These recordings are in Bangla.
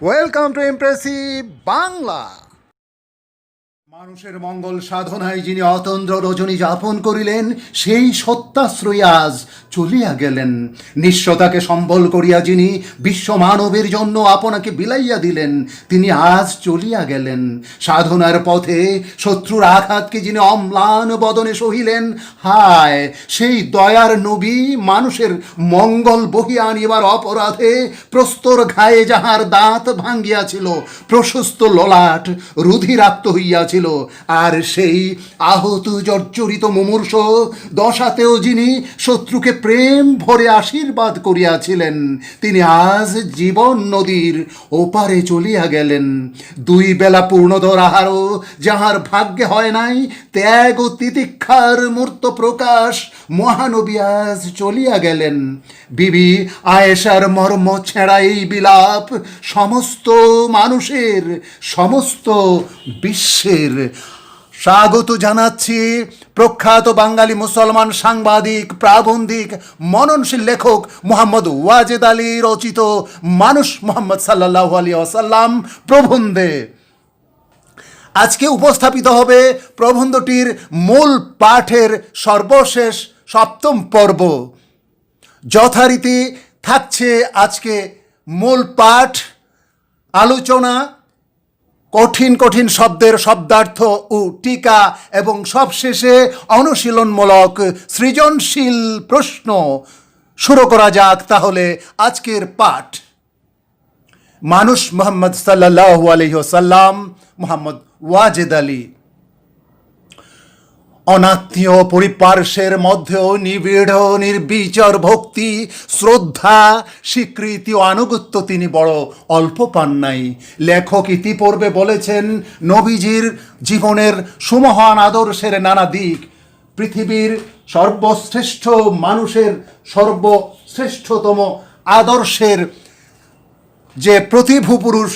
Welcome to impressive Bangla. মানুষের মঙ্গল সাধনায় যিনি অতন্দ্র রজনী যাপন করিলেন, সেই সত্যাশ্রয়ী আজ চলিয়া গেলেন। নিঃস্বতাকে সম্বল করিয়া যিনি বিশ্ব মানবের জন্য আপনাকে বিলাইয়া দিলেন, তিনি আজ চলিয়া গেলেন। সাধনার পথে শত্রুর আঘাতকে যিনি অম্লান বদনে সহিলেন, হায় সেই দয়ার নবী মানুষের মঙ্গল বহিয়া আনিবার অপরাধে প্রস্তর ঘায়ে যাহার দাঁত ভাঙ্গিয়াছিল, প্রশস্ত ললাট রুধিরাক্ত হইয়াছিল, আর সেই আহত জর্জরিত মুমূর্ষ দশাতেও যিনি শত্রুকে প্রেম ভরে আশীর্বাদ করিয়াছিলেন, তিনি আজ জীবন নদীর ওপারে চলিয়া গেলেন। দুই বেলা পূর্ণধর আহারও যাহার ভাগ্যে হয় নাই, ত্যাগ ও তিতিক্ষার মূর্ত প্রকাশ মহানবী আজ চলিয়া গেলেন। বিবি আয়েশার মর্ম ছেঁড়া এই বিলাপ সমস্ত মানুষের, সমস্ত বিশ্বের। স্বাগত জানাচ্ছি প্রখ্যাত বাঙালি মুসলমান সাংবাদিক, প্রাবন্ধিক, মননশীল লেখক মোহাম্মদ ওয়াজেদ আলী রচিত মানুষ মোহাম্মদ সাল্লাল্লাহু আলাইহি ওয়াসাল্লাম প্রবন্ধে। আজকে উপস্থাপিত হবে প্রবন্ধটির মূল পাঠের সর্বশেষ সপ্তম পর্ব। যথারীতি থাকছে আজকে মূল পাঠ, আলোচনা, কঠিন কঠিন শব্দের শব্দার্থ ও টিকা, এবং সবশেষে অনুশীলনমূলক সৃজনশীল প্রশ্ন। শুরু করা যাক তাহলে আজকের পাঠ। মানুষ মোহাম্মদ সাল্লাল্লাহু আলাইহি ওয়াসাল্লাম, মোহাম্মদ ওয়াজেদ আলী। অনাত্মীয় পরিপার্শ্বের মধ্যেও নিবিড় নির্বিচার ভক্তি, শ্রদ্ধা, স্বীকৃতি ও আনুগত্য তিনি বড় অল্প পান নাই। লেখক ইতিপূর্বে বলেছেন, নবীজির জীবনের সুমহান আদর্শের নানা দিক, পৃথিবীর সর্বশ্রেষ্ঠ মানুষের সর্বশ্রেষ্ঠতম আদর্শের যে প্রতিভূ পুরুষ,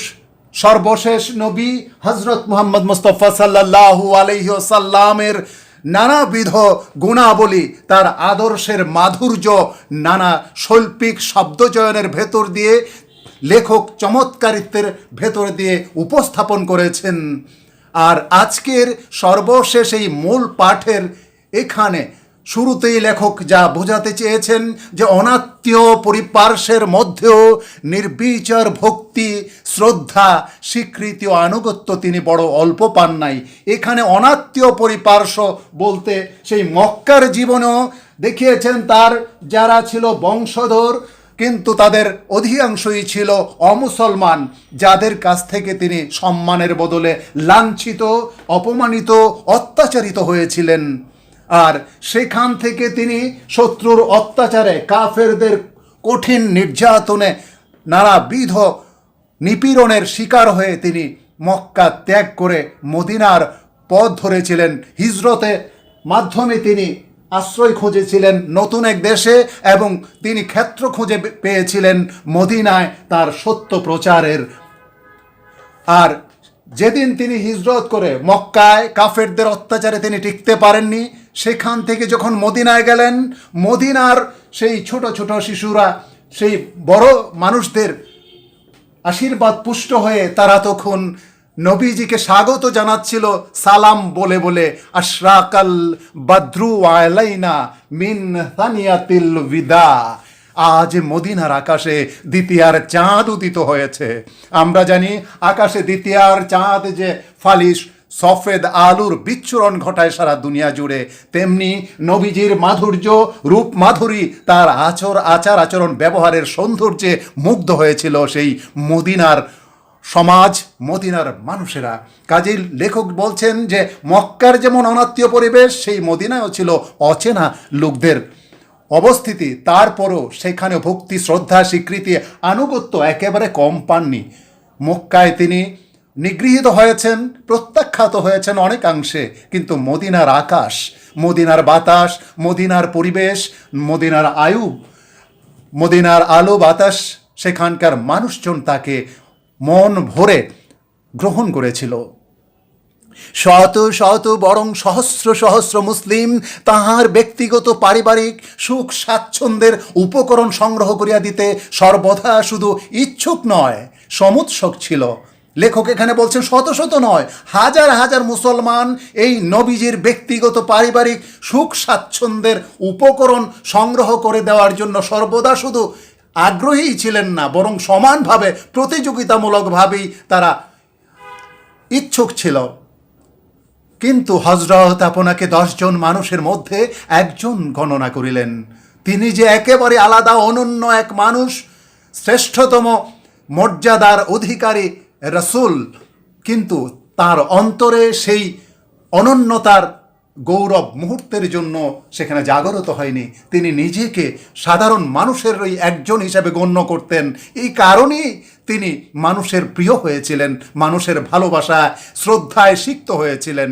সর্বশেষ নবী হজরত মুহাম্মদ মুস্তাফা সাল্লাল্লাহু আলাইহি ওয়াসাল্লামের নানাবিধ গুণাবলী, তার আদর্শের মাধুর্য নানা শৈল্পিক শব্দচয়নের ভেতর দিয়ে, লেখক চমৎকারিত্বের ভেতর দিয়ে উপস্থাপন করেছেন। আর আজকের সর্বশেষ এই মূল পাঠের এখানে শুরুতেই লেখক যা বোঝাতে চেয়েছেন যে অনাত্মীয় পরিপার্শ্বের মধ্যেও নির্বিচার ভক্তি, শ্রদ্ধা, স্বীকৃতি ও আনুগত্য তিনি বড় অল্প পান নাই। এখানে অনাত্মীয় পরিপার্শ্ব বলতে সেই মক্কার জীবনেও দেখিয়েছেন তার যারা ছিল বংশধর, কিন্তু তাদের অধিকাংশই ছিল অমুসলমান, যাদের কাছ থেকে তিনি সম্মানের বদলে লাঞ্ছিত, অপমানিত, অত্যাচারিত হয়েছিলেন। আর সেখান থেকে তিনি শত্রুর অত্যাচারে, কাফেরদের কঠিন নির্যাতনে, নানাবিধ নিপীড়নের শিকার হয়ে তিনি মক্কা ত্যাগ করে মদিনার পথ ধরেছিলেন। হিজরতের মাধ্যমে তিনি আশ্রয় খুঁজেছিলেন নতুন এক দেশে, এবং তিনি ক্ষেত্র খুঁজে পেয়েছিলেন মদিনায় তার সত্য প্রচারের। আর যেদিন তিনি হিজরত করে মক্কায় কাফেরদের অত্যাচারে তিনি টিকতে পারেননি, সেখান থেকে যখন মদিনায় গেলেন, মদিনার সেই ছোট ছোট শিশুরা সেই বড় মানুষদের আশীর্বাদ পুষ্ট হয়ে তারা তখন নবীজিকে স্বাগত জানাচ্ছিল সালাম বলে বলে, আশরাকাল বাদ্রু আলাইনা মিন সানিয়াতিল বিদা। আজ মদিনার আকাশে দ্বিতীয়ার চাঁদ উদিত হয়েছে। আমরা জানি আকাশে দ্বিতীয়ার চাঁদ যে ফালিশ সফেদ আলুর বিচ্ছুরণ ঘটায় সারা দুনিয়া জুড়ে, তেমনি নবীজির মাধুর্য, রূপ মাধুরী, তার আচার আচরণ, ব্যবহারের সৌন্দর্যে মুগ্ধ হয়েছিল সেই মদিনার সমাজ, মদিনার মানুষেরা। কাজেই লেখক বলছেন যে মক্কার যেমন অনাত্মীয় পরিবেশ, সেই মদিনায়ও ছিল অচেনা লোকদের অবস্থিতি। তারপরও সেখানে ভক্তি, শ্রদ্ধা, স্বীকৃতি, আনুগত্য একেবারে কম পাননি। মক্কায় তিনি নিগৃহীত হয়েছেন, প্রত্যাখ্যাত হয়েছেন অনেকাংশে, কিন্তু মদিনার আকাশ, মদিনার বাতাস, মদিনার পরিবেশ, মদিনার মদিনার আলো বাতাস, সেখানকার মানুষজন তাকে মন ভরে গ্রহণ করেছিল। শত শত বরং সহস্র সহস্র মুসলিম তাহার ব্যক্তিগত পারিবারিক সুখ স্বাচ্ছন্দ্যের উপকরণ সংগ্রহ করিয়া দিতে সর্বদা শুধু ইচ্ছুক নয়, সমুৎসুক ছিল। লেখক এখানে বলছেন শত শত নয়, হাজার হাজার মুসলমান এই নবীজির ব্যক্তিগত পারিবারিক সুখ স্বাচ্ছন্দ্যের উপকরণ সংগ্রহ করে দেওয়ার জন্য সর্বদা শুধু আগ্রহী ছিলেন না, বরং সমানভাবে প্রতিযোগিতামূলকভাবেই তারা ইচ্ছুক ছিল। কিন্তু হযরত আপনাকে 10 জন মানুষের মধ্যে একজন গণনা করিলেন। তিনি যে একেবারে আলাদা অনন্য এক মানুষ, শ্রেষ্ঠতম মর্যাদার অধিকারী রাসূল, কিন্তু তার অন্তরে সেই অনন্যতার গৌরব মুহূর্তের জন্য সেখানে জাগরিত হয়নি। তিনি নিজেকে সাধারণ মানুষের ওই একজন হিসাবে গণ্য করতেন। এই কারণেই তিনি মানুষের প্রিয় হয়েছিলেন, মানুষের ভালোবাসা শ্রদ্ধায় সিক্ত হয়েছিলেন।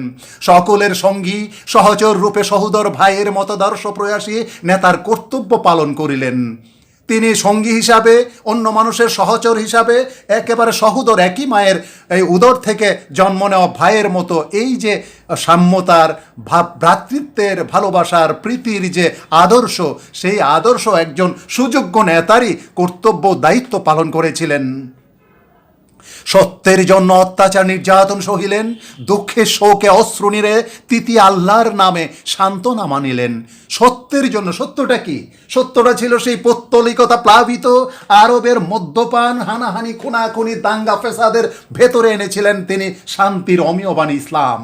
সকলের সঙ্গী সহচর রূপে সহোদর ভাইয়ের মতাদর্শ প্রয়াসী নেতার কর্তব্য পালন করিলেন। তিনি সঙ্গী হিসাবে, অন্য মানুষের সহচর হিসাবে, একেবারে সহোদর একই মায়ের এই উদর থেকে জন্ম নেওয়া ভাইয়ের মতো এই যে সাম্যতার, ভ্রাতৃত্বের, ভালোবাসার, প্রীতির যে আদর্শ, সেই আদর্শ একজন সুযোগ্য নেতারই কর্তব্য দায়িত্ব পালন করেছিলেন। সত্যের জন্য অত্যাচার নির্যাতন সহিলেন, দুঃখে শোকে অশ্রুনীরে তিতি আল্লাহর নামে সান্ত্বনা মানিলেন। সত্যের জন্য, সত্যটা কি? সত্যটা ছিল সেই পৌত্তলিকতা প্লাবিত আরবের মদ্যপান, হানাহানি, খুনাখুনি, দাঙ্গা ফেসাদের ভেতরে এনেছিলেন তিনি শান্তির অমীয়বাণী ইসলাম।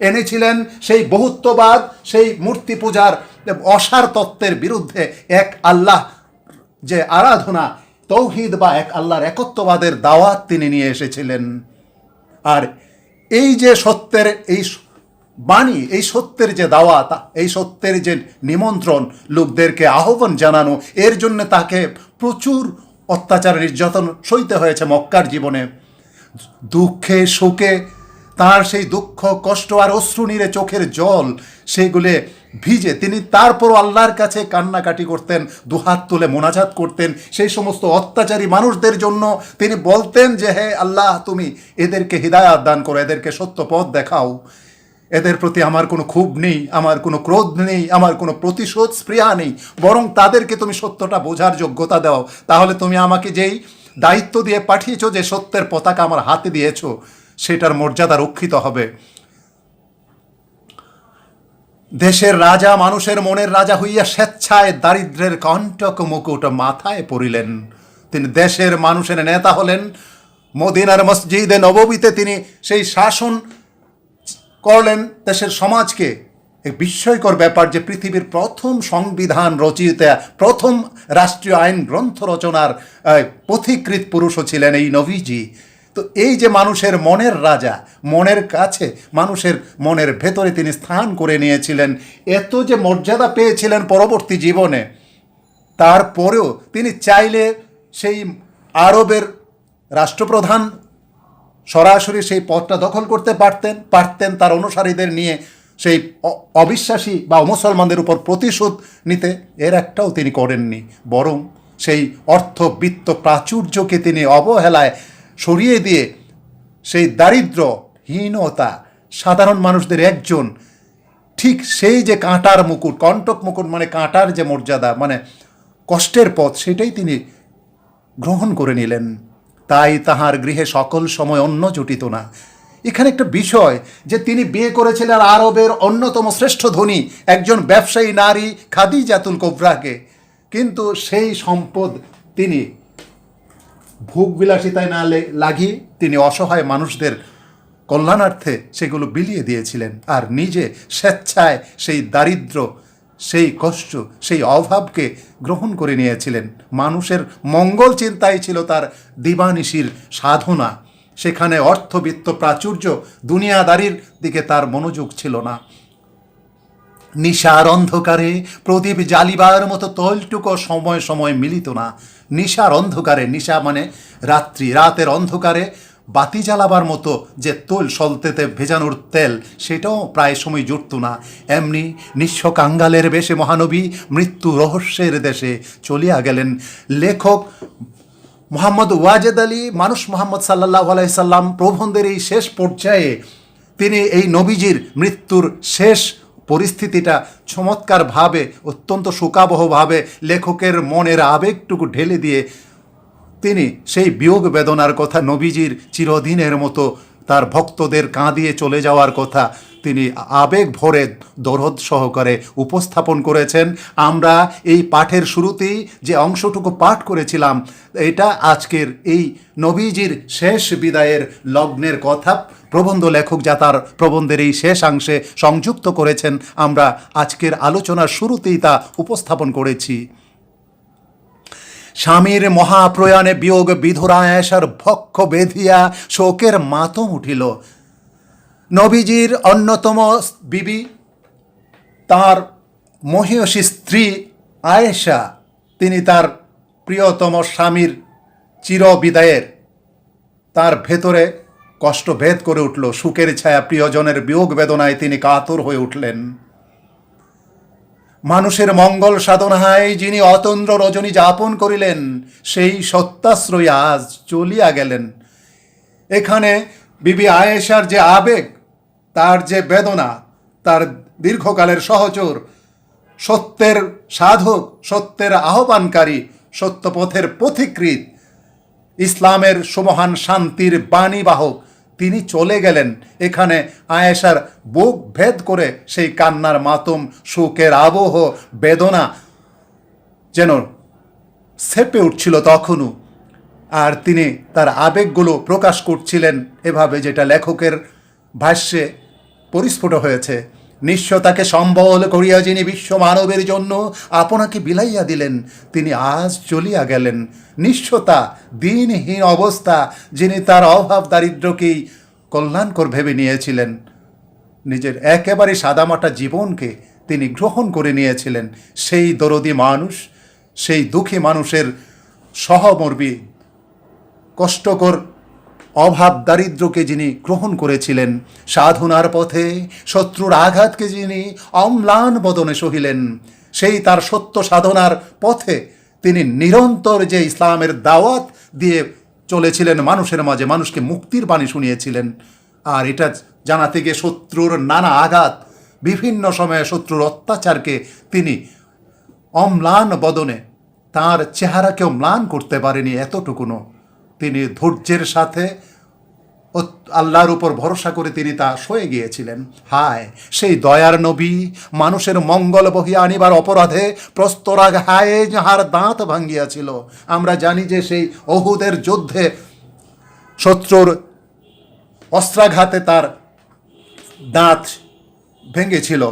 এনেছিলেন সেই বহুত্ববাদ, সেই মূর্তি পূজার অসার তত্ত্বের বিরুদ্ধে এক আল্লাহ যে আরাধনা, তৌহিদ বা এক আল্লাহর একত্ববাদের দাওয়াত তিনি নিয়ে এসেছিলেন। আর এই যে সত্যের এই বাণী, এই সত্যের যে দাওয়াত, এই সত্যের যে নিমন্ত্রণ, লোকদেরকে আহ্বান জানানো, এর জন্য তাকে প্রচুর অত্যাচার নির্যাতন সইতে হয়েছে মক্কার জীবনে। দুঃখে শোকে তার সেই দুঃখ কষ্ট আর অশ্রুনীরে চোখের জল সেগুলো ভিজে তিনি তারপরও আল্লাহর কাছে কান্নাকাটি করতেন, দুহাত তুলে মোনাজাত করতেন। সেই সমস্ত অত্যাচারী মানুষদের জন্য তিনি বলতেন যে হে আল্লাহ, তুমি এদেরকে হিদায়াত দান করো, এদেরকে সত্য পথ দেখাও। এদের প্রতি আমার কোনো ক্ষোভ নেই, আমার কোনো ক্রোধ নেই, আমার কোনো প্রতিশোধ স্পৃহা নেই, বরং তাদেরকে তুমি সত্যটা বোঝার যোগ্যতা দাও। তাহলে তুমি আমাকে যেই দায়িত্ব দিয়ে পাঠিয়েছো, যে সত্যের পতাকা আমার হাতে দিয়েছো, সেটার মর্যাদা রক্ষিত হবে। দেশের রাজা, মানুষের মনের রাজা হইয়া স্বেচ্ছায় দারিদ্র্যের কণ্টক মুকুট মাথায় পরিলেন। তিনি দেশের মানুষের নেতা হলেন। মদিনার মসজিদে নববীতে তিনি সেই শাসন করলেন দেশের সমাজকে। এক বিস্ময়কর ব্যাপার যে পৃথিবীর প্রথম সংবিধান রচয়িতা, প্রথম রাষ্ট্রীয় আইন গ্রন্থ রচনার পথিকৃৎ পুরুষও ছিলেন এই নবীজি। তো এই যে মানুষের মনের রাজা, মনের কাছে, মানুষের মনের ভেতরে তিনি স্থান করে নিয়েছিলেন, এত যে মর্যাদা পেয়েছিলেন পরবর্তী জীবনে, তারপরেও তিনি চাইলে সেই আরবের রাষ্ট্রপ্রধান সরাসরি সেই পদটা দখল করতে পারতেন তার অনুসারীদের নিয়ে সেই অবিশ্বাসী বা মুসলমানদের উপর প্রতিশোধ নিতে। এর একটাও তিনি করেননি, বরং সেই অর্থবিত্ত প্রাচুর্যকে তিনি অবহেলায় সরিয়ে দিয়ে সেই দারিদ্র, হীনতা, সাধারণ মানুষদের একজন, ঠিক সেই যে কাঁটার মুকুট, কণ্টক মুকুট মানে কাঁটার যে মর্যাদা, মানে কষ্টের পথ, সেটাই তিনি গ্রহণ করে নিলেন। তাই তাহার গৃহে সকল সময় অন্ন জুটিত না। এখানে একটা বিষয় যে তিনি বিয়ে করেছিলেন আরবের অন্যতম শ্রেষ্ঠ ধনী একজন ব্যবসায়ী নারী খাদিজাতুল কুবরাকে, কিন্তু সেই সম্পদ তিনি ভোগবিলাসিতায় না লাগিয়ে তিনি অসহায় মানুষদের কল্যাণার্থে সেগুলো বিলিয়ে দিয়েছিলেন, আর নিজে স্বেচ্ছায় সেই দারিদ্র, সেই কষ্ট, সেই অভাবকে গ্রহণ করে নিয়েছিলেন। মানুষের মঙ্গল চিন্তাই ছিল তার দিবানিশির সাধনা। সেখানে অর্থবিত্ত প্রাচুর্য, দুনিয়াদারির দিকে তার মনোযোগ ছিল না। নিশার অন্ধকারে প্রদীপ জ্বালিবার মতো তৈলটুকু সময় সময় মিলিত না। নিশার অন্ধকারে, নিশা মানে রাত্রি, রাতের অন্ধকারে বাতি জ্বালাবার মতো যে তৈল, সলতেতে ভেজানোর তেল, সেটাও প্রায় সময় জুটত না। এমনি নিঃস্ব কাঙ্গালের বেশে মহানবী মৃত্যু রহস্যের দেশে চলিয়া গেলেন। লেখক মোহাম্মদ ওয়াজেদ আলী মানুষ মোহাম্মদ সাল্লাল্লাহু আলাইহি সাল্লাম প্রবন্ধের এই শেষ পর্যায়ে তিনি এই নবীজির মৃত্যুর শেষ পরিস্থিতিটা চমৎকারভাবে, অত্যন্ত শোকাবহভাবে লেখকের মনের আবেগটুকু ঢেলে দিয়ে তিনি সেই বিয়োগ বেদনার কথা, নবীজির চিরদিনের মতো তার ভক্তদের কাঁদিয়ে চলে যাওয়ার কথা তিনি আবেগ ভরে দরদ সহকারে উপস্থাপন করেছেন। আমরা এই পাঠের শুরুতেই যে অংশটুকু পাঠ করেছিলাম, এটা আজকের এই নবীজির শেষ বিদায়ের লগ্নের কথা প্রবন্ধ লেখক যা তার প্রবন্ধের এই শেষাংশে সংযুক্ত করেছেন। আমরা আজকের আলোচনার শুরুতেই তা উপস্থাপন করেছি। স্বামীর মহাপ্রয়াণে বিয়োগ বিধুরা আয়েশার ভক্ষ বেধিয়া শোকের মাতম উঠিল। নবীজির অন্যতম বিবি, তার মহিয়সী স্ত্রী আয়েশা, তিনি তার প্রিয়তম স্বামীর চিরবিদায়ের তার ভেতরে কষ্ট ভেদ করে উঠল। সুখের ছায়া প্রিয়জনের বিয়োগ বেদনায় তিনি কাতর হয়ে উঠলেন। মানুষের মঙ্গল সাধনায় যিনি অতন্দ্র রজনী যাপন করিলেন, সেই সত্যাশ্রয়ী আজ চলিয়া গেলেন। এখানে বিবি আয়েশার যে আবেগ, তার যে বেদনা, তার দীর্ঘকালের সহচর, সত্যের সাধক, সত্যের আহ্বানকারী, সত্যপথের পথিকৃৎ, ইসলামের সুমহান শান্তির বাণীবাহক, তিনি চলে গেলেন। এখানে আয়েশার বুক ভেদ করে সেই কান্নার মাতম, শোকের আবহ, বেদনা যেন সেপে উঠছিল তখনও। আর তিনি তার আবেগগুলো প্রকাশ করছিলেন এভাবে, যেটা লেখকের ভাষ্যে পরিস্ফুট হয়েছে। নিঃস্বতাকে সম্বল করিয়া যিনি বিশ্ব মানবের জন্য আপনাকে বিলাইয়া দিলেন, তিনি আজ চলিয়া গেলেন। নিঃস্বতা, দিনহীন অবস্থা, যিনি তার অভাব দারিদ্র্যকেই কল্যাণকর ভেবে নিয়েছিলেন, নিজের একেবারে সাদামাটা জীবনকে তিনি গ্রহণ করে নিয়েছিলেন, সেই দরদি মানুষ, সেই দুঃখী মানুষের সহমর্মী কষ্টকর অভাব দারিদ্র্যকে যিনি গ্রহণ করেছিলেন, সাধনার পথে শত্রুর আঘাতকে যিনি অম্লান বদনে সহিলেন, সেই তার সত্য সাধনার পথে তিনি নিরন্তর যে ইসলামের দাওয়াত দিয়ে চলেছিলেন মানুষের মাঝে, মানুষকে মুক্তির বাণী শুনিয়েছিলেন। আর এটা জানাতে গিয়ে শত্রুর নানা আঘাত, বিভিন্ন সময়ে শত্রুর অত্যাচারকে তিনি অম্লান বদনে, তার চেহারাকেও ম্লান করতে পারেনি এতটুকুনো। তিনি ধৈর্যের সাথে আল্লাহর উপর ভরসা করে তিনি তা সয়ে গিয়েছিলেন। হায়, সেই দয়ার নবী মানুষের মঙ্গল বহিয়া আনিবার অপরাধে প্রস্তরাগ হায়ে যাহার দাঁত ভাঙ্গিয়াছিল। আমরা জানি যে সেই অহুদের যুদ্ধে শত্রুর অস্ত্রাঘাতে তার দাঁত ভেঙেছিল,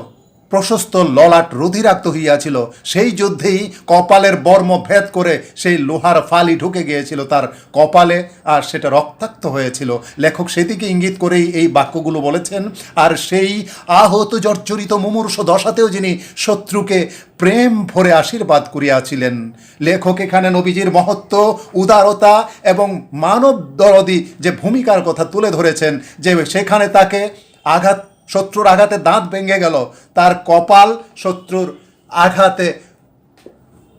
প্রশস্ত ললাট রুধিরাক্ত হইয়াছিল। সেই যুদ্ধেই কপালের বর্ম ভেদ করে সেই লোহার ফালি ঢুকে গিয়েছিল তার কপালে, আর সেটা রক্তাক্ত হয়েছিল। লেখক সেদিকে ইঙ্গিত করেই এই বাক্যগুলো বলেছেন। আর সেই আহত জর্জরিত মুমূর্ষ দশাতেও যিনি শত্রুকে প্রেম ভরে আশীর্বাদ করিয়াছিলেন। লেখক এখানে নবীজির মহত্ব, উদারতা এবং মানব দরদি যে ভূমিকার কথা তুলে ধরেছেন, যে সেখানে তাকে শত্রুর আঘাতে দাঁত ভেঙে গেল, তার কপাল শত্রুর আঘাতে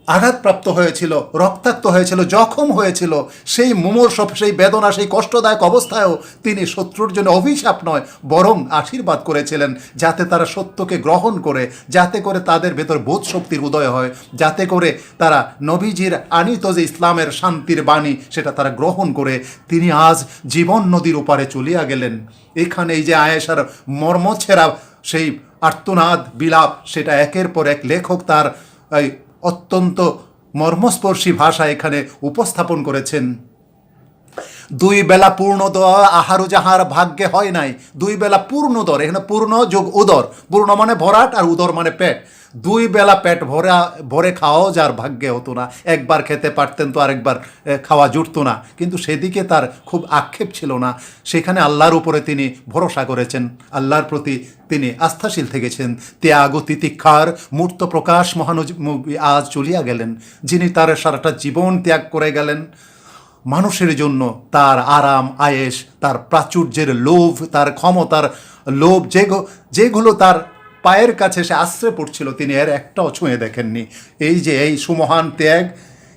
আঘাতপ্রাপ্ত হয়েছিল, রক্তাক্ত হয়েছিল, জখম হয়েছিল। সেই মুমূর্ষ, সেই বেদনা, সেই কষ্টদায়ক অবস্থায়ও তিনি শত্রুর জন্য অভিশাপ নয় বরং আশীর্বাদ করেছিলেন, যাতে তারা সত্যকে গ্রহণ করে, যাতে করে তাদের ভেতর বোধ শক্তির উদয় হয়, যাতে করে তারা নবীজির আনিত যে ইসলামের শান্তির বাণী সেটা তারা গ্রহণ করে। তিনি আজ জীবন নদীর ওপারে চলিয়া গেলেন। এখানে এই যে আয়েশার মর্মছেরা সেই আর্তনাদ বিলাপ, সেটা একের পর এক লেখক তার অত্যন্ত মর্মস্পর্শী ভাষা এখানে উপস্থাপন করেছেন। দুই বেলা পূর্ণদর আহারও যাহার ভাগ্যে হয় নাই, দুই বেলা পূর্ণদর, এখানে পূর্ণ যোগ উদর, পূর্ণ মানে ভরাট আর উদর মানে পেট। দুই বেলা পেট ভরে খাওয়াও যার ভাগ্যে হতো না, একবার খেতে পারতেন তো আরেকবার খাওয়া জুটতো না, কিন্তু সেদিকে তার খুব আক্ষেপ ছিল না। সেখানে আল্লাহর উপরে তিনি ভরসা করেছেন, আল্লাহর প্রতি তিনি আস্থাশীল থেকেছেন। ত্যাগ তিতিক্ষার মূর্ত প্রকাশ মহানবী আজ চলিয়া গেলেন, যিনি তার সারাটা জীবন ত্যাগ করে গেলেন মানুষের জন্য। তার আরাম আয়েশ, তার প্রাচুর্যের লোভ, তার ক্ষমতার লোভ, যেগুলো তার পায়ের কাছে সে আশ্রয় পড়ছিল, তিনি এর একটাও ছুঁয়ে দেখেননি। এই যে এই সুমহান ত্যাগ,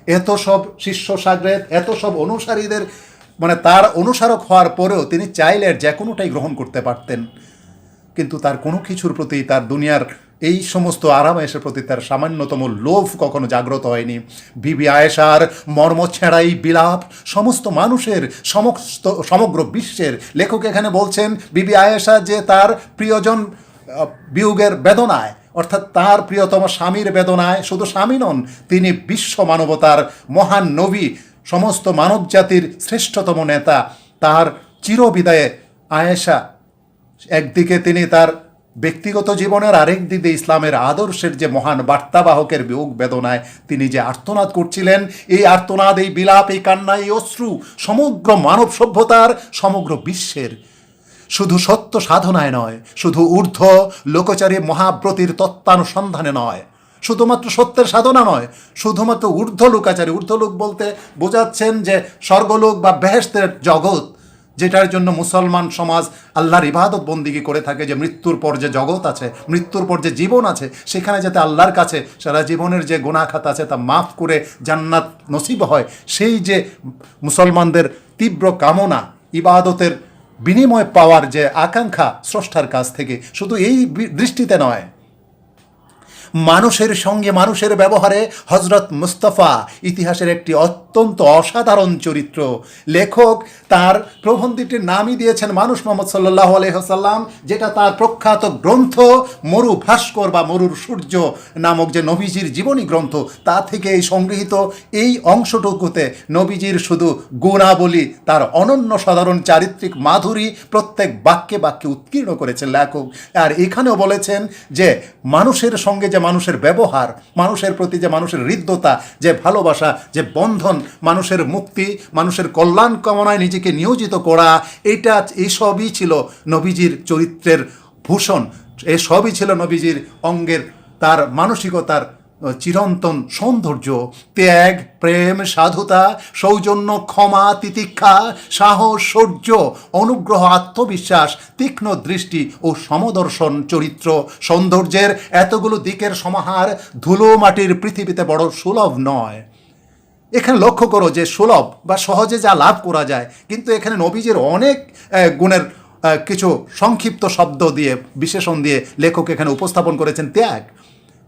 এত সব শিষ্য সাগরেদ, এত সব অনুসারীদের মানে তার অনুসারক হওয়ার পরেও তিনি চাইলে যে কোনোটাই গ্রহণ করতে পারতেন, কিন্তু তার কোনো কিছুর প্রতি, তার দুনিয়ার এই সমস্ত আরামায়েশের প্রতি তার সামান্যতম লোভ কখনো জাগ্রত হয়নি। বিবি আয়েশার মর্মছেঁড়া এই বিলাপ সমস্ত মানুষের, সমগ্র বিশ্বের, লেখক এখানে বলছেন বিবি আয়েশা যে তার প্রিয়জন বিয়োগের বেদনায়, অর্থাৎ তার প্রিয়তম স্বামীর বেদনায়, শুধু স্বামী নন, তিনি বিশ্ব মানবতার মহান নবী, সমস্ত মানব জাতির শ্রেষ্ঠতম নেতা, তার চিরবিদায়ে আয়েশা একদিকে তিনি তার ব্যক্তিগত জীবনের, আরেক দিকে ইসলামের আদর্শের যে মহান বার্তাবাহকের বিয়োগ বেদনায় তিনি যে আর্তনাদ করছিলেন, এই আর্তনাদ, এই বিলাপ, এই কান্না, এই অশ্রু সমগ্র মানব সভ্যতার, সমগ্র বিশ্বের, শুধু সত্য সাধনায় নয়, শুধু ঊর্ধ্ব লোকচারী মহাব্রতির তত্ত্বানুসন্ধানে নয়, শুধুমাত্র সত্যের সাধনা নয়, শুধুমাত্র ঊর্ধ্ব লোকাচারী, ঊর্ধ্বলোক বলতে বোঝাচ্ছেন যে স্বর্গলোক বা বেহেশতের জগৎ, যেটার জন্য মুসলমান সমাজ আল্লাহর ইবাদত বন্দিগি করে থাকে, যে মৃত্যুর পর যে জগৎ আছে, মৃত্যুর পর যে জীবন আছে, সেখানে যাতে আল্লাহর কাছে সারা জীবনের যে গুনাহ-খাত আছে তা মাফ করে জান্নাত নসিব হয়, সেই যে মুসলমানদের তীব্র কামনা, ইবাদতের বিনিময় পাওয়ার যে আকাঙ্ক্ষা স্রষ্টার কাছ থেকে, শুধু এই দৃষ্টিতে নয়, মানুষের সঙ্গে মানুষের ব্যবহারে হজরত মুস্তাফা ইতিহাসের একটি অত্যন্ত অসাধারণ চরিত্র। লেখক তার প্রবন্ধটির নামই দিয়েছেন মানুষ মোহাম্মদ সাল্লাল্লাহু আলাইহি ওয়াসাল্লাম, যেটা তার প্রখ্যাত গ্রন্থ মরু ভাস্কর বা মরুর সূর্য নামক যে নবীজির জীবনী গ্রন্থ, তা থেকে এই সংগৃহীত এই অংশটুকুতে নবীজির শুধু গুণাবলী, তার অনন্য সাধারণ চারিত্রিক মাধুরী প্রত্যেক বাক্যে বাক্যে উৎকীর্ণ করেছেন লেখক। আর এখানেও বলেছেন যে মানুষের সঙ্গে যে মানুষের ব্যবহার, মানুষের প্রতি যে মানুষের হৃদ্যতা, যে ভালোবাসা, যে বন্ধন, মানুষের মুক্তি, মানুষের কল্যাণ কামনায় নিজেকে নিয়োজিত করা, এইসবই ছিল নবীজির চরিত্রের ভূষণ, এসবই ছিল নবীজির অঙ্গের, তার মানসিকতার চিরন্তন সৌন্দর্য। ত্যাগ, প্রেম, সাধুতা, সৌজন্য, ক্ষমা, তিতিক্ষা, সাহস, শৌর্য, অনুগ্রহ, আত্মবিশ্বাস, তীক্ষ্ণ দৃষ্টি ও সমদর্শন চরিত্র সৌন্দর্যের এতগুলো দিকের সমাহার ধুলো মাটির পৃথিবীতে বড় সুলভ নয়। এখানে লক্ষ্য করো যে সুলভ বা সহজে যা লাভ করা যায়, কিন্তু এখানে নবীজির অনেক গুণের কিছু সংক্ষিপ্ত শব্দ দিয়ে, বিশেষণ দিয়ে লেখক এখানে উপস্থাপন করেছেন। ত্যাগ,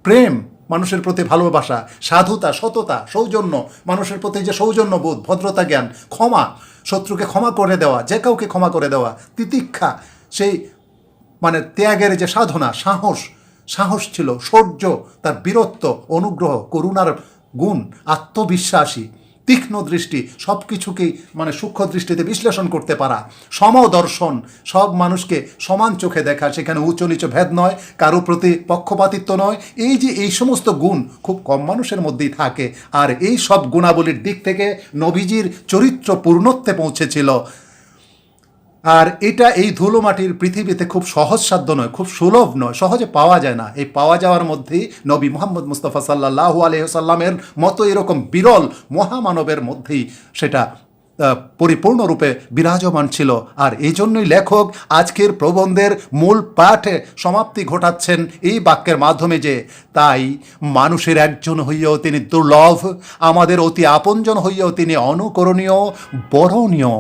প্রেম, মানুষের প্রতি ভালোবাসা, সাধুতা, সততা, সৌজন্য, মানুষের প্রতি যে সৌজন্যবোধ, ভদ্রতা, জ্ঞান, ক্ষমা, শত্রুকে ক্ষমা করে দেওয়া, যে কাউকে ক্ষমা করে দেওয়া, তিতিক্ষা, সেই মানে ত্যাগের যে সাধনা, সাহস ছিল, শৌর্য, তার বীরত্ব, অনুগ্রহ, করুণার গুণ, আত্মবিশ্বাসী, তীক্ষ্ণ দৃষ্টি, সব কিছুকেই মানে সূক্ষ্ম দৃষ্টিতে বিশ্লেষণ করতে পারা, সমদর্শন, সব মানুষকে সমান চোখে দেখা, সেখানে উচ্চ নিচ ভেদ নয়, কারো প্রতি পক্ষপাতিত্ব নয়। এই সমস্ত গুণ খুব কম মানুষের মধ্যেই থাকে, আর এই সব গুণাবলীর দিক থেকে নবীজির চরিত্র পূর্ণত্বে পৌঁছেছিল। আর এটা এই ধুলোমাটির পৃথিবীতে খুব সহজসাধ্য নয়, খুব সুলভ নয়, সহজে পাওয়া যায় না। এই পাওয়া যাওয়ার মধ্যেই নবী মুহাম্মদ মুস্তাফা সাল্লাল্লাহু আলাইহি ওয়াসাল্লামের মতো এরকম বিরল মহামানবের মধ্যেই সেটা পরিপূর্ণরূপে বিরাজমান ছিল। আর এই জন্যই লেখক আজকের প্রবন্ধের মূল পাঠে সমাপ্তি ঘটাচ্ছেন এই বাক্যের মাধ্যমে যে, তাই মানুষের একজন হইয়াও তিনি দুর্লভ, আমাদের অতি আপনজন হইয়াও তিনি অনুকরণীয়, বরণীয়।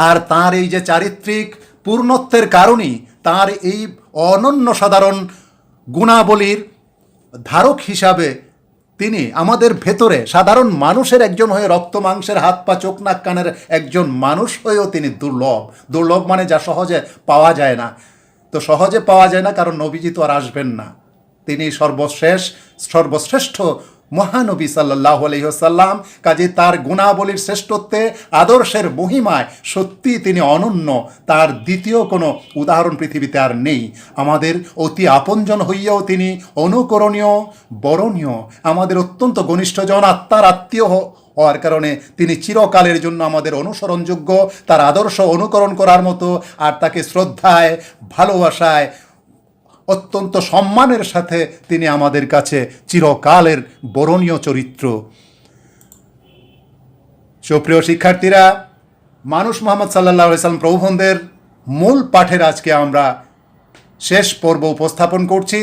আর তার এই যে চারিত্রিক পূর্ণত্বের কারণেই, তার এই অনন্য সাধারণ গুণাবলীর ধারক হিসাবে তিনি আমাদের ভেতরে সাধারণ মানুষের একজন হয়ে, রক্ত মাংসের, হাত পা চোখ নাক কানের একজন মানুষ হয়েও তিনি দুর্লভ মানে যা সহজে পাওয়া যায় না। তো সহজে পাওয়া যায় না কারণ নবীজি তো আর আসবেন না, তিনি সর্বশ্রেষ্ঠ মহানবী সাল্লাল্লাহু আলাইহি ওয়াসাল্লাম। কাজে তার গুণাবলীর শ্রেষ্ঠত্বে, আদর্শের মহিমায় সত্যি তিনি অনন্য, তার দ্বিতীয় কোনো উদাহরণ পৃথিবীতে আর নেই। আমাদের অতি আপনজন হইয়াও তিনি অনুকরণীয়, বরণীয়, আমাদের অত্যন্ত ঘনিষ্ঠজন, আত্মার আত্মীয় হওয়ার কারণে তিনি চিরকালের জন্য আমাদের অনুসরণযোগ্য, তার আদর্শ অনুকরণ করার মতো, আর তাকে শ্রদ্ধায়, ভালোবাসায়, অত্যন্ত সম্মানের সাথে তিনি আমাদের কাছে চিরকালের বরণীয় চরিত্র। সুপ্রিয় শিক্ষার্থীরা, মানুষ মুহাম্মদ সাল্লাল্লাহু আলাইহি ওয়াসাল্লাম প্রবন্ধের মূল পাঠের আজকে আমরা শেষ পর্ব উপস্থাপন করছি।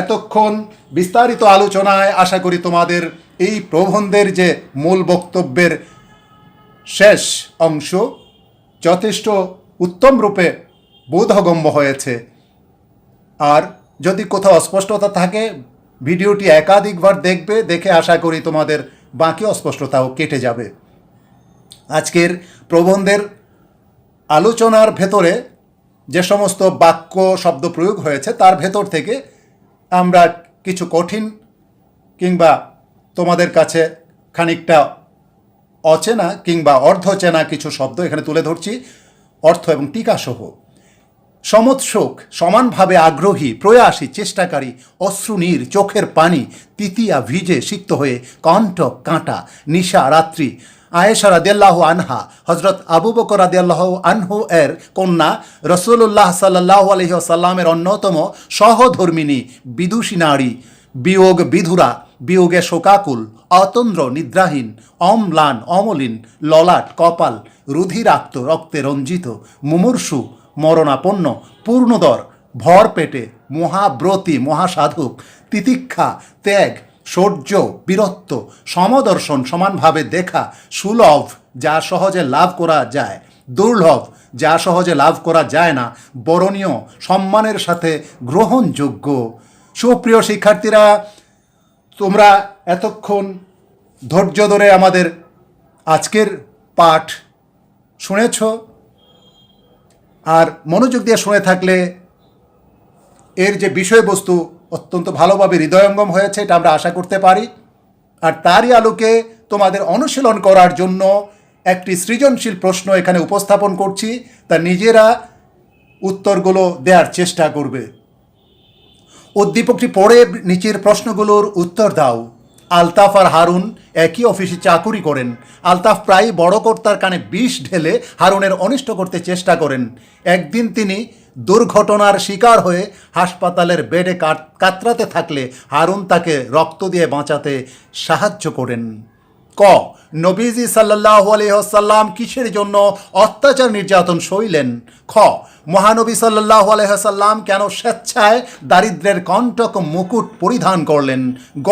এতক্ষণ বিস্তারিত আলোচনায় আশা করি তোমাদের এই প্রবন্ধের যে মূল বক্তব্যের শেষ অংশ যথেষ্ট উত্তম রূপে বোধগম্য হয়েছে। আর যদি কোথাও অস্পষ্টতা থাকে ভিডিওটি একাধিকবার দেখবে, দেখে আশা করি তোমাদের বাকি অস্পষ্টতাও কেটে যাবে। আজকের প্রবন্ধের আলোচনার ভেতরে যে সমস্ত বাক্য শব্দ প্রয়োগ হয়েছে তার ভেতর থেকে আমরা কিছু কঠিন কিংবা তোমাদের কাছে খানিকটা অচেনা কিংবা অর্ধচেনা কিছু শব্দ এখানে তুলে ধরছি, অর্থ এবং টিকাসহ। সমোৎসুক, সমানভাবে আগ্রহী, প্রয়াসী, চেষ্টাকারী, অশ্রুনীর, চোখের পানি, তিতিয়া ভিজে সিক্ত হয়ে, কণ্টক, কাঁটা, নিশা, রাত্রি। আয়েশা রাদিয়াল্লাহু আনহা, হজরত আবু বকর রাদিয়াল্লাহু আনহু এর কন্যা, রসুল্লাহ সাল্লাল্লাহু আলাইহি ওয়াসাল্লামের অন্যতম সহধর্মিণী, বিদুষী নারী, বিয়োগ বিধুরা, বিয়োগে শোকাকুল, অতন্দ্র, নিদ্রাহীন, অম্লান, অমলিন, ললাট, কপাল, রুধিরাক্ত, রক্তে রঞ্জিত, মুমূর্ষু, মরণাপন্ন, পূর্ণদর, ভর পেটে, মহাব্রতী, মহাসাধক, তিতিক্ষা, ত্যাগ, শৌর্য, বীরত্ব, সমদর্শন, সমানভাবে দেখা, সুলভ, যা সহজে লাভ করা যায়, দুর্লভ, যা সহজে লাভ করা যায় না, বরণীয়, সম্মানের সাথে গ্রহণযোগ্য। সুপ্রিয় শিক্ষার্থীরা, তোমরা এতক্ষণ ধৈর্য ধরে আমাদের আজকের পাঠ শুনেছ, আর মনোযোগ দিয়ে শুনে থাকলে এর যে বিষয়বস্তু অত্যন্ত ভালোভাবে হৃদয়ঙ্গম হয়েছে এটা আমরা আশা করতে পারি। আর তারই আলোকে তোমাদের অনুশীলন করার জন্য একটি সৃজনশীল প্রশ্ন এখানে উপস্থাপন করছি, তা নিজেরা উত্তরগুলো দেওয়ার চেষ্টা করবে। উদ্দীপকটি পড়ে নিচের প্রশ্নগুলোর উত্তর দাও। আলতাফ আর হারুন একই অফিসে চাকুরি করেন। আলতাফ প্রায় বড় কর্তার কানে বিষ ঢেলে হারুনের অনিষ্ট করতে চেষ্টা করেন। একদিন তিনি দুর্ঘটনার শিকার হয়ে হাসপাতালের বেডে কাতরাতে থাকলে হারুন তাকে রক্ত দিয়ে বাঁচাতে সাহায্য করেন। ক, নবীজি সাল্লাল্লাহু আলাইহি ওয়াসাল্লাম কিসের জন্য অত্যাচার নির্যাতন সইলেন? খ, মহানবী সাল্লাল্লাহু আলাইহি ওয়াসাল্লাম কেন স্বেচ্ছায় দারিদ্র্যের কণ্টক মুকুট পরিধান করলেন? গ,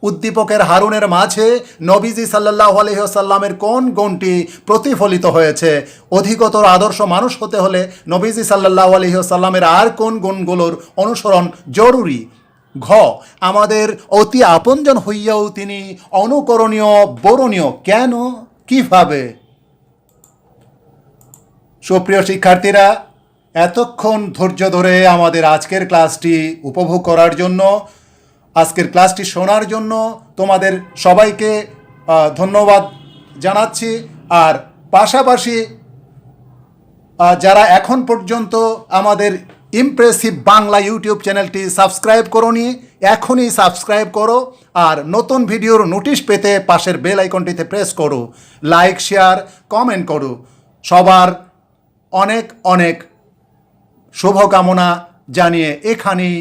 উদ্দীপকের হারুনের মাঝে নবীজি সাল্লাল্লাহু আলাইহি ওয়াসাল্লামের কোন গুণটি প্রতিফলিত হয়েছে? অধিকতর আদর্শ মানুষ হতে হলে নবীজি সাল্লাল্লাহু আলাইহি ওয়াসাল্লামের আর কোন গুণগুলোর অনুসরণ জরুরি? ঘ, আমাদের অতি আপনজন হইয়াও তিনি অনুকরণীয়, বরণীয় কেন, কিভাবে? সুপ্রিয় শিক্ষার্থীরা, এতক্ষণ ধৈর্য ধরে আমাদের আজকের ক্লাসটি উপভোগ করার জন্য, আজকের ক্লাসটি শোনার জন্য তোমাদের সবাইকে ধন্যবাদ জানাচ্ছি। আর পাশাপাশি যারা এখন পর্যন্ত আমাদের ইমপ্রেসিভ বাংলা ইউটিউব চ্যানেলটি সাবস্ক্রাইব করোনি, এখনই সাবস্ক্রাইব করো। আর নতুন ভিডিওর নোটিশ পেতে পাশের বেল আইকনটিতে প্রেস করো, লাইক, শেয়ার, কমেন্ট করো। সবার অনেক অনেক শুভকামনা জানিয়ে এখানেই